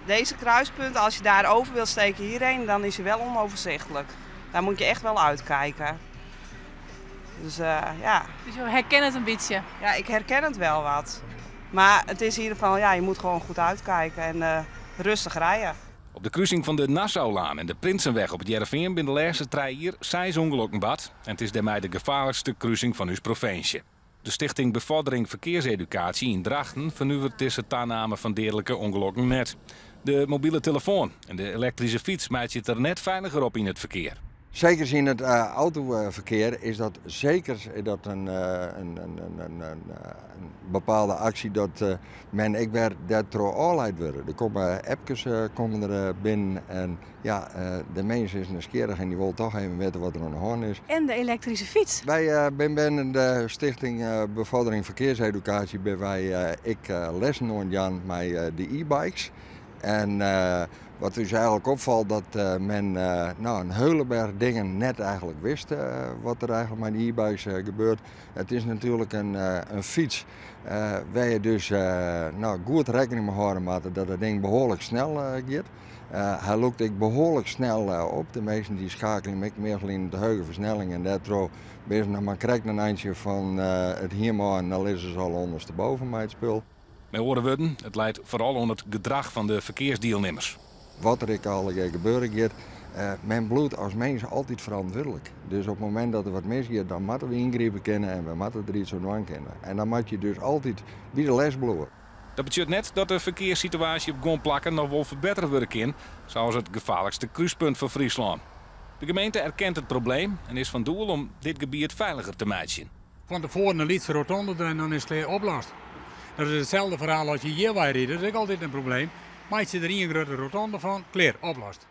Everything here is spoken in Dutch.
Deze kruispunt, als je daar over wilt steken hierheen, dan is hij wel onoverzichtelijk. Daar moet je echt wel uitkijken. Dus ja. Dus je herkent het een beetje? Ja, ik herken het wel wat. Maar het is in ieder geval, ja, je moet gewoon goed uitkijken en rustig rijden. Op de kruising van de Nassaulaan en de Prinsenweg op het Jereveen binnen de laatste 3 jaar 6 ongelukken bad. En het is daarmee de gevaarlijkste kruising van uw provincie. De Stichting Bevordering Verkeerseducatie in Drachten vernuwert tussen de aanname van dierlijke ongelukken net. De mobiele telefoon en de elektrische fiets maakt je het er net veiliger op in het verkeer. Zeker in het autoverkeer is dat zeker een bepaalde actie dat men ik werd dat door aanleid worden. Er komen appjes komen er binnen en ja, de mens is nieuwsgierig en die wil toch even weten wat er aan de hand is. En de elektrische fiets? Wij binnen de Stichting Bevordering Verkeerseducatie ben wij lessen aan Jan met de e-bikes. En wat dus eigenlijk opvalt dat men een hele berg dingen net eigenlijk wist wat er eigenlijk met de e-bikes gebeurt. Het is natuurlijk een fiets waar je dus goed rekening mee houden moet dat het ding behoorlijk snel gaat. Hij loopt ik behoorlijk snel op. De meesten die schakelen ik meer in de hoge versnelling en daardoor ben je nog maar krijgt een eindje van het hiermaar en dan is ze al ondersteboven met het spul. Met andere woorden, het leidt vooral onder het gedrag van de verkeersdeelnemers. Wat er al gebeuren gaat, men bloedt als mens altijd verantwoordelijk. Dus op het moment dat er wat misgaat, dan moeten we ingrijpen kennen en we moeten er iets aan doen kennen. En dan moet je dus altijd bij de les bloeien. Dat betekent net dat de verkeerssituatie op Gonplakken nog wel verbeterd worden kan, zoals het gevaarlijkste kruispunt van Friesland. De gemeente erkent het probleem en is van doel om dit gebied veiliger te maken. Van tevoren een lietse rotonde erin, dan is het oplost. Dat is hetzelfde verhaal als je hier rijdt, dat is ook altijd een probleem. Maak je er een grote rotonde van, klaar, oplost.